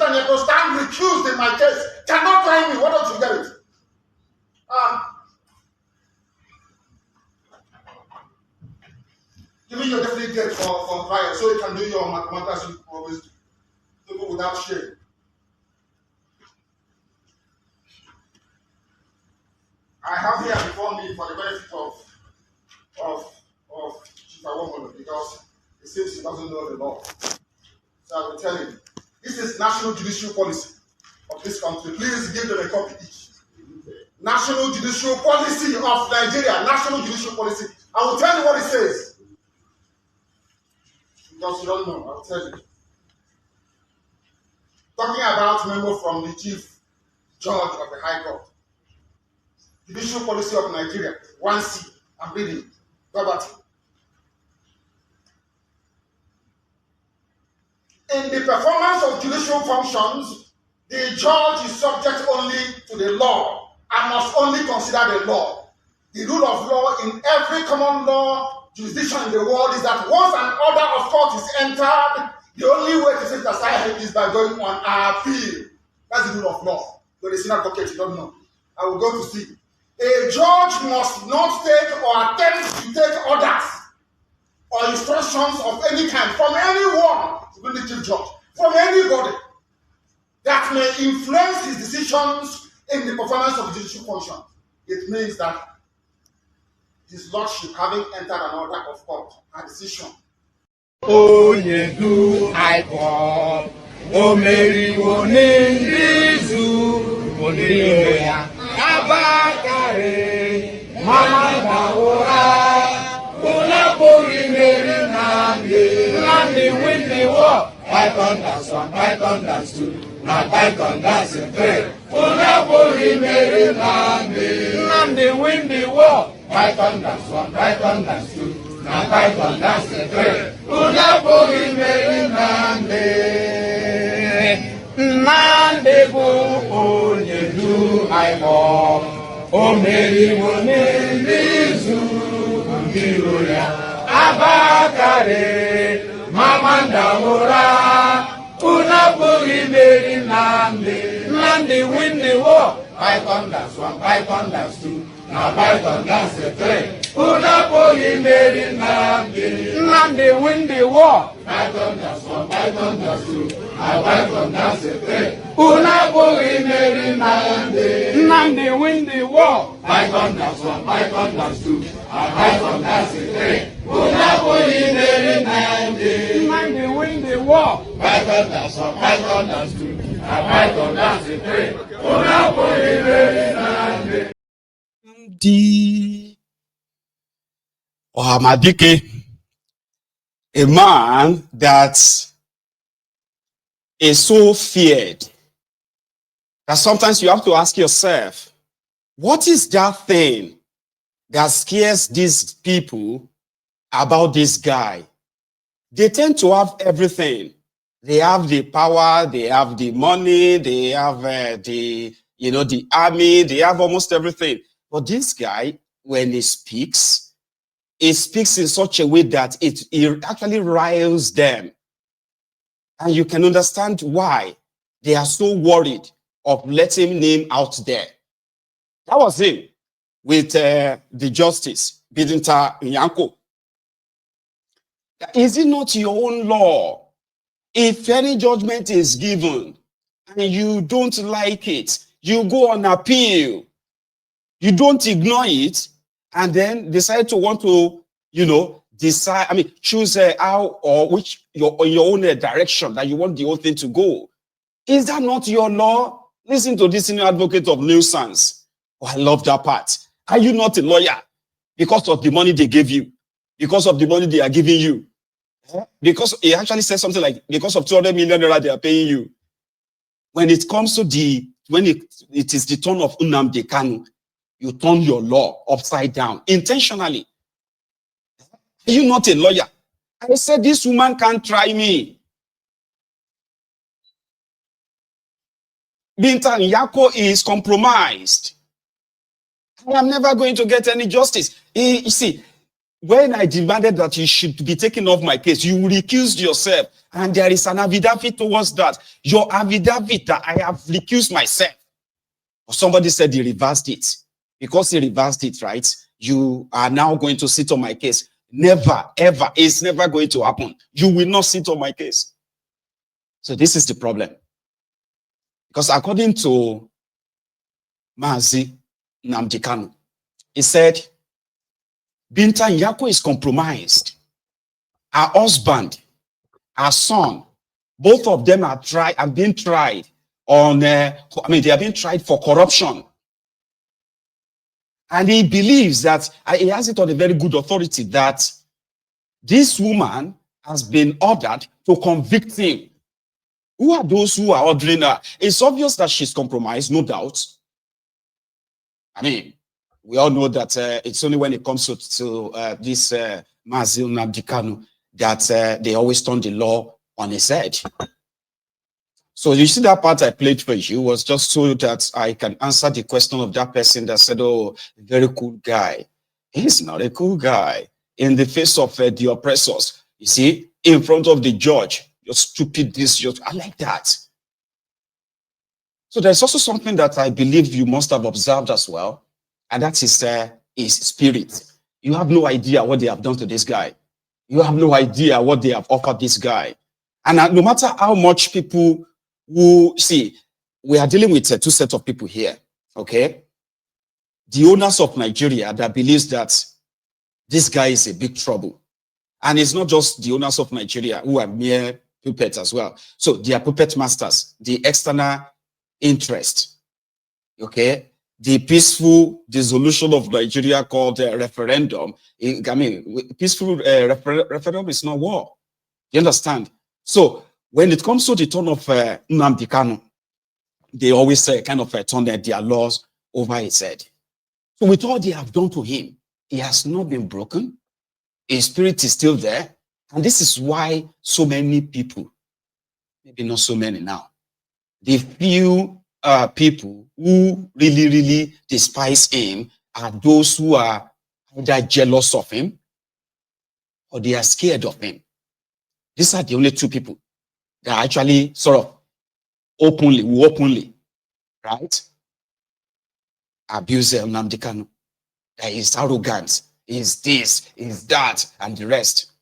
and Nyako stand recused in my case. Cannot try me. Why don't you get it? Give me your definite date for trial so you can do your mathematics you always do. People without shame. I have here before me for the benefit of Chief Awomolo because it seems he doesn't know the law. So I will tell him. This is national judicial policy of this country. Please give them a copy each. National judicial policy of Nigeria. National judicial policy. I will tell you what it says. Because you don't know, I will tell you. Talking about memo from the Chief Judge of the High Court. Judicial policy of Nigeria. 1C. I'm reading. Verbatim. In the performance of judicial functions, the judge is subject only to the law and must only consider the law. The rule of law in every common law jurisdiction in the world is that once an order of court is entered, the only way to set aside it is by going on appeal. That's the rule of law. You're a senior advocate, you don't know. I will go to see. A judge must not take or attempt to take orders or instructions of any kind from anyone, even the chief judge, from anybody that may influence his decisions in the performance of judicial function. It means that his lordship, having entered an order of court, a decision. Oh, ye do I call. Oh, Mary, Abakare, Mama Baora, Unapuri Mary Nnamdi win the war. Python that's one, Python that's two, now Python that's a three. Unapuri Mary Nnamdi win the war. Python that's one, Python that's two, now Python that's a three. Unapuri Mary Nnamdi go onye do I walk. O Mary Nizu Mbiroya Abakare Mama Ndamura Unapuri Mary Nnamdi win the war. Python that's one, Python that's two, now Python that's a three. Unapuri Mary Nnamdi win the war. Python that's one, Python that's two, now Python that's a three. Unapuri Mary Nnamdi win the war. Python that's one, Python that's two, now Python that's a three. Unapuri Mary Nnamdi win the war. Python that's one, Python that's two, now Python that's a three. Unapuri Mary Nnamdi. Ohamadike, a man that is so feared that sometimes you have to ask yourself, what is that thing that scares these people about this guy? They tend to have everything. They have the power, they have the money, they have the army, they have almost everything. But this guy, when he speaks in such a way that it actually riles them. And you can understand why they are so worried of letting him out there. That was him with the justice, Binta Nyako. Is it not your own law? If any judgment is given and you don't like it, you go on appeal. You don't ignore it and then decide to want to, decide, choose how or which your own direction that you want the whole thing to go. Is that not your law? Listen to this senior advocate of nuisance. Oh, I love that part. Are you not a lawyer? Because of the money they gave you, because of the money they are giving you. Because he actually said something like, because of 200 million naira they are paying you. When it comes to it is the turn of Nnamdi Kanu, you turn your law upside down intentionally. Are you not a lawyer? I said, this woman can't try me. Binta Nyako is compromised. I am never going to get any justice. You see, when I demanded that you should be taken off my case, you recused yourself. And there is an affidavit towards that. Your affidavit that I have recused myself. Somebody said he reversed it. Because he reversed it, right? You are now going to sit on my case. Never, ever. It's never going to happen. You will not sit on my case. So this is the problem. Because according to Mazi, Nnamdi Kanu, he said, Binta Nyako is compromised. Her husband, her son, both of them are being tried on, they are being tried for corruption. And he believes that, he has it on a very good authority, that this woman has been ordered to convict him. Who are those who are ordering her? It's obvious that she's compromised, no doubt. I mean, we all know that it's only when it comes to this Mazi Nnamdi Kanu that they always turn the law on its head. So you see that part I played for you was just so that I can answer the question of that person that said, oh, very cool guy. He's not a cool guy. In the face of the oppressors, you see, in front of the judge, you're stupid this, I like that. So there's also something that I believe you must have observed as well, and that is his spirit. You have no idea what they have done to this guy. You have no idea what they have offered this guy. And no matter how much people who, see, we are dealing with two sets of people here, okay? The owners of Nigeria that believes that this guy is a big trouble. And it's not just the owners of Nigeria who are mere puppets as well. So they are puppet masters, the external interest, okay? The peaceful dissolution of Nigeria called referendum. I mean, peaceful referendum is not war. You understand? So when it comes to the turn of Nnamdi Kanu, they always kind of turn their laws over his head. So with all they have done to him, he has not been broken. His spirit is still there. And this is why so many people, maybe not so many now, the few people who really, really despise him are those who are either jealous of him or they are scared of him. These are the only two people that actually sort of openly, right, abuse Nnamdi Kanu. That is arrogant, is this, is that, and the rest.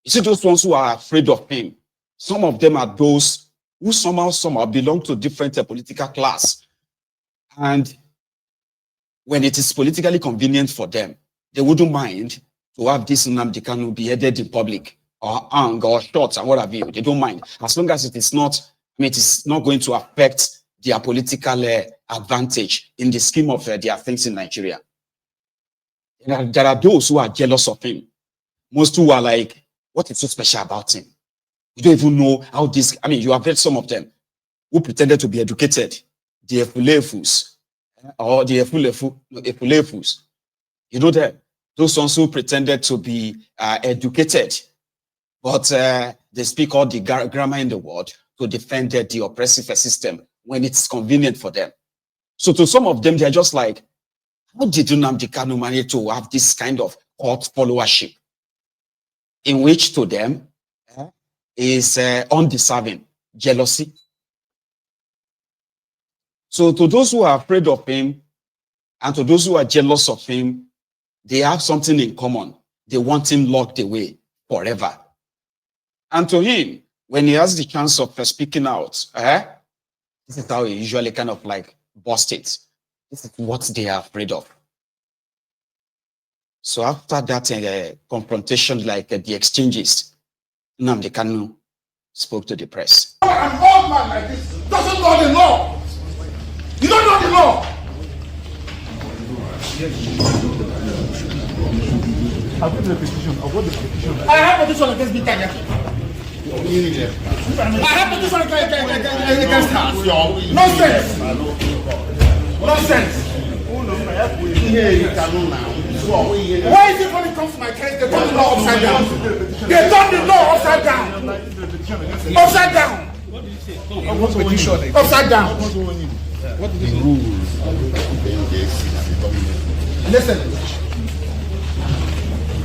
You see those ones who are afraid of him. Some of them are those who somehow belong to different political class. And when it is politically convenient for them, they wouldn't mind to have this Nnamdi Kanu beheaded in public, or hung, or shot, and what have you. They don't mind. As long as it is not, it is not going to affect their political advantage in the scheme of their things in Nigeria. There are those who are jealous of him. Most who are like, what is so special about him? You don't even know how this, you have heard some of them who pretended to be educated. The Efulefus, or the Efulefus. You know them? Those ones who pretended to be educated, but they speak all the grammar in the world to defend the oppressive system when it's convenient for them. So to some of them, they're just like, how did Nnamdi Kanu manage to have this kind of cult followership? In which to them is undeserving jealousy. So to those who are afraid of him and to those who are jealous of him, they have something in common. They want him locked away forever. And to him, when he has the chance of speaking out, this is how he usually kind of like bust it. This is what they are afraid of. So after that confrontation, like the exchanges, Nnamdi Kanu spoke to the press. An old man like this doesn't know the law. You don't know the law. I've got the petition. I have petition against Binta. I have petition against her. Nonsense. Nonsense. Why is it when it comes to my case, they turn the law upside down? They turn the law upside down. Upside down. Upside down. What is the rules? Listen.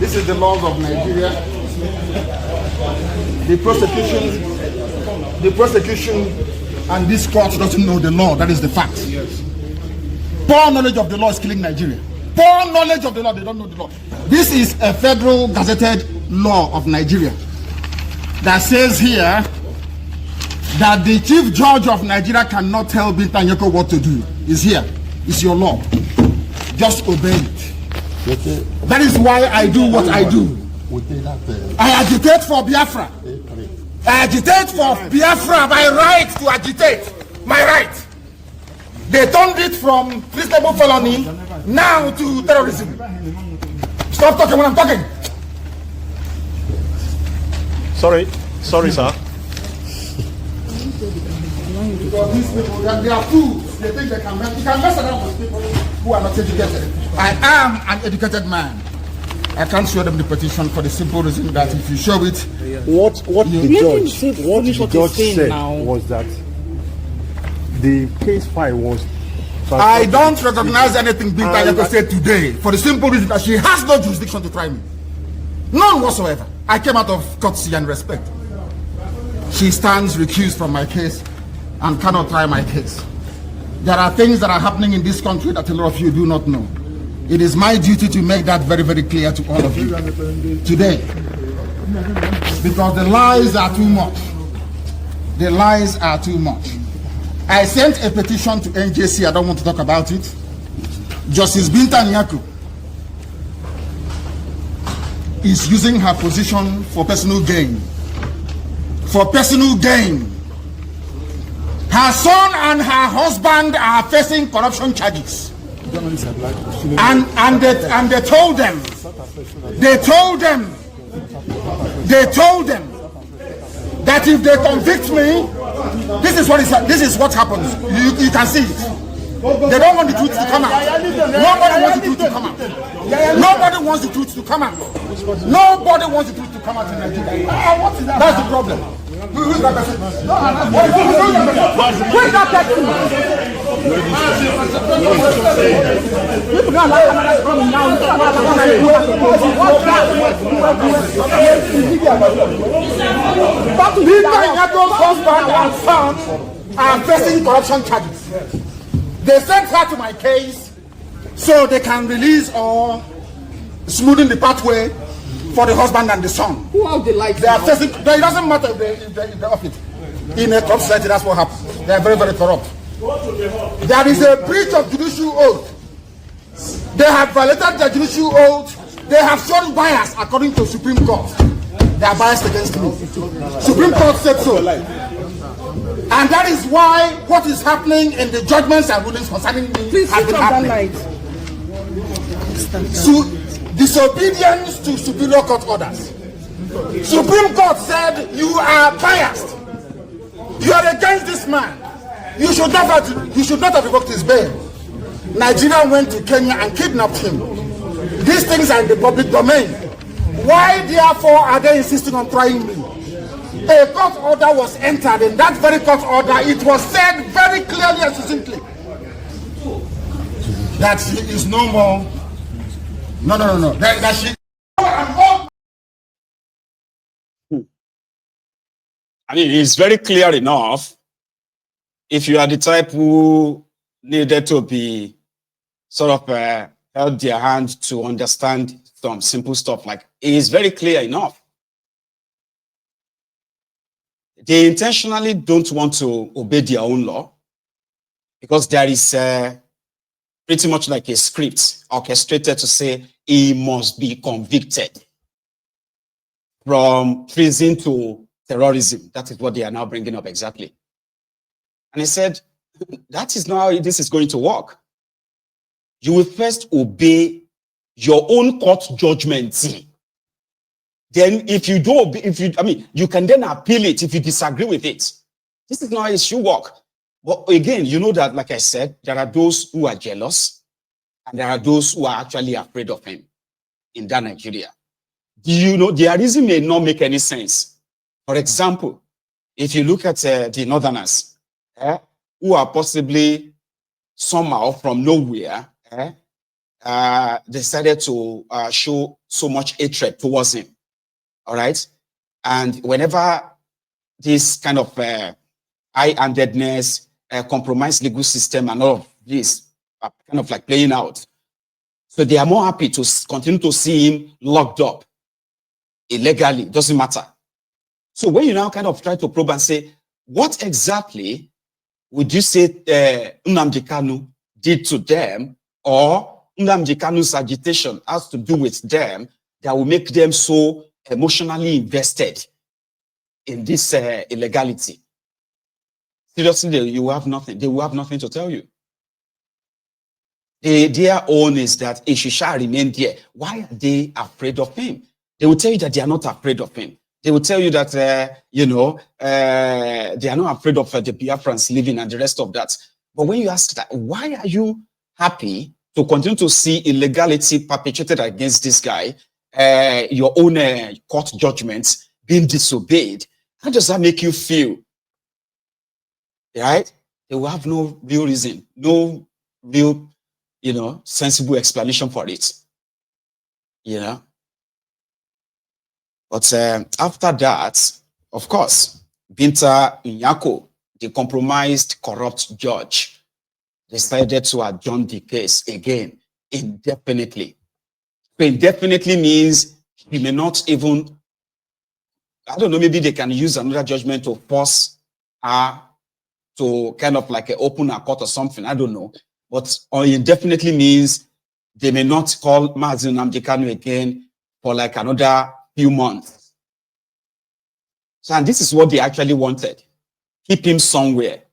This is the laws of Nigeria. The prosecution, and this court doesn't know the law. That is the fact. Poor knowledge of the law is killing Nigeria. Poor knowledge of the law, they don't know the law. This is a federal gazetted law of Nigeria that says here that the chief judge of Nigeria cannot tell Binta and Nyako what to do. It's here. It's your law. Just obey it. That is why I do what I do. I agitate for Biafra. I agitate for Biafra, my right to agitate. My right. They turned it from treasonable felony now to terrorism. Stop talking when I'm talking. Sorry, sir. Because these people, they are fools. They think they can mess around with people who are not educated. I am an educated man. I can't show them the petition for the simple reason that if you show it, What the judge said was that the case file was. I don't recognize anything Binta Nyako said today for the simple reason that she has no jurisdiction to try me. None whatsoever. I came out of courtesy and respect. She stands recused from my case and cannot try my case. There are things that are happening in this country that a lot of you do not know. It is my duty to make that very, very clear to all of you today. Because the lies are too much. The lies are too much. I sent a petition to NJC. I don't want to talk about it. Justice Binta Nyako is using her position for personal gain. For personal gain. Her son and her husband are facing corruption charges. And they told them that if they convict me, this is what happens. You can see it. They don't want the truth to come out. Nobody wants the truth to come out. Nobody wants the truth to come out. Nobody wants the truth to come out in Nigeria. That's the problem. Who is that person? Who is that person? People don't like another coming now. Binta Nyako's husband and son are facing corruption charges. They sent her to my case so they can release or smoothen the pathway for the husband and the son. Who else they like? They are facing. It doesn't matter if they off it. In a corrupt society, that's what happens. They are very, very corrupt. There is a breach of judicial oath. They have violated the judicial oath. They have shown bias according to Supreme Court. They are biased against me. Supreme Court said so. And that is why what is happening in the judgments and rulings concerning me has been happening. Disobedience to superior court orders. Supreme Court said you are biased. You are against this man. You should not have revoked his bail. Nigeria went to Kenya and kidnapped him. These things are in the public domain. Why therefore are they insisting on trying me? A court order was entered. In that very court order, it was said very clearly and succinctly that she is no more. No. That she. I mean, it's very clear enough. If you are the type who needed to be sort of held their hand to understand some simple stuff, like it is very clear enough. They intentionally don't want to obey their own law because there is pretty much like a script orchestrated to say he must be convicted from treason to terrorism. That is what they are now bringing up exactly. And he said, that is not how this is going to work. You will first obey your own court judgment. Then if you do, you can then appeal it if you disagree with it. This is not how it should work. But again, you know that, like I said, there are those who are jealous and there are those who are actually afraid of him in that Nigeria. Do you know, their reason may not make any sense. For example, if you look at the Northerners, who are possibly somehow from nowhere, decided to show so much hatred towards him. All right. And whenever this kind of high-handedness, compromised legal system and all of this are kind of like playing out, so they are more happy to continue to see him locked up illegally. Doesn't matter. So when you now kind of try to probe and say, what exactly would you say Nnamdi Kanu did to them, or Nnamdi Kanu's agitation has to do with them that will make them so emotionally invested in this illegality? Seriously, you have nothing. They will have nothing to tell you. Their own is that he shall remain there. Why are they afraid of him? They will tell you that they are not afraid of him. They will tell you that, they are not afraid of the Biafrans living and the rest of that. But when you ask that, why are you happy to continue to see illegality perpetrated against this guy, your own court judgments being disobeyed? How does that make you feel? Right? They will have no real reason, no real, sensible explanation for it. But after that, of course, Binta Nyako, the compromised, corrupt judge, decided to adjourn the case again indefinitely. So indefinitely means he may not even, I don't know, maybe they can use another judgment to force her to kind of like open a court or something. I don't know. But indefinitely means they may not call Mazi Nnamdi Kanu again for like another few months. So, and this is what they actually wanted. Keep him somewhere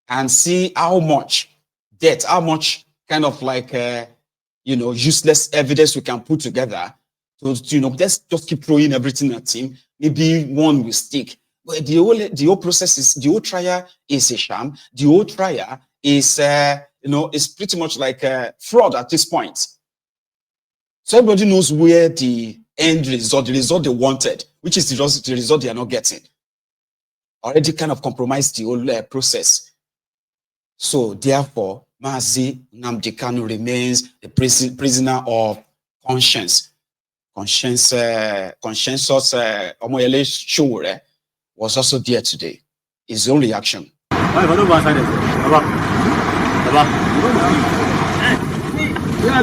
and see how much debt, how much kind of like, useless evidence we can put together to, let's just keep throwing everything at him. Maybe one will stick. But the whole process is, the whole trial is a sham. The whole trial is, is pretty much like a fraud at this point. So everybody knows where the end result, the result they wanted, which is the result they are not getting. Already kind of compromised the whole process. So therefore, Mazi Nnamdi Kanu remains the prisoner of conscience. Consciensus Omoyele Showore was also there today. His own reaction. We are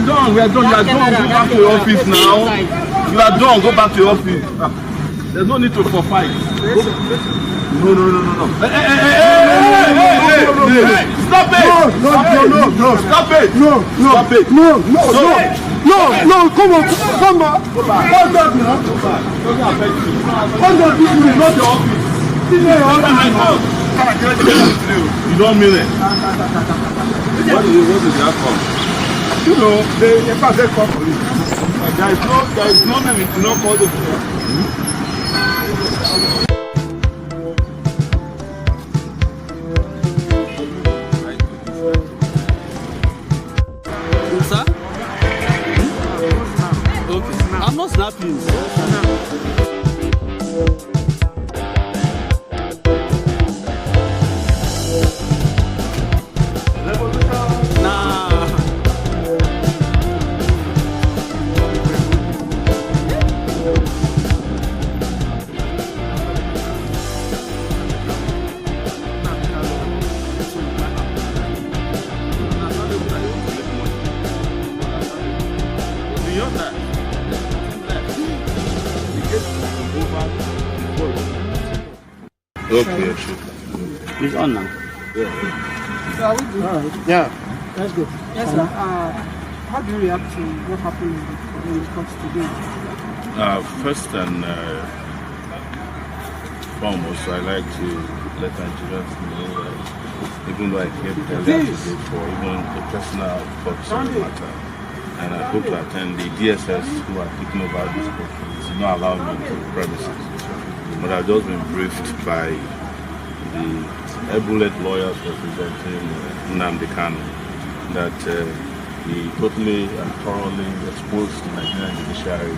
done. You are done. Go back to your office now. You are done. Go back to your office. There's no need to for fight. No. Hey, stop it! No. Stop it! No, come on. Go back. Hold on now. Go back. This is not your office. This is your office. You don't mean it. What is that for? They pass that call police. There is no name to not call the police. Sir? Okay. I'm not snapping. Okay. It's on now. So are we good? All right. Yeah. That's good. Yes, sir. How do you react to what happened in the court today? First and foremost, I like to let Nigerians know, even though I came today for even a personal court matter, and I hope to attend the DSS who are taking over this court to not allow me to the premises. But I've just been briefed by the able-led lawyers representing Nnamdi Kanu that he totally and thoroughly exposed the Nigerian judiciary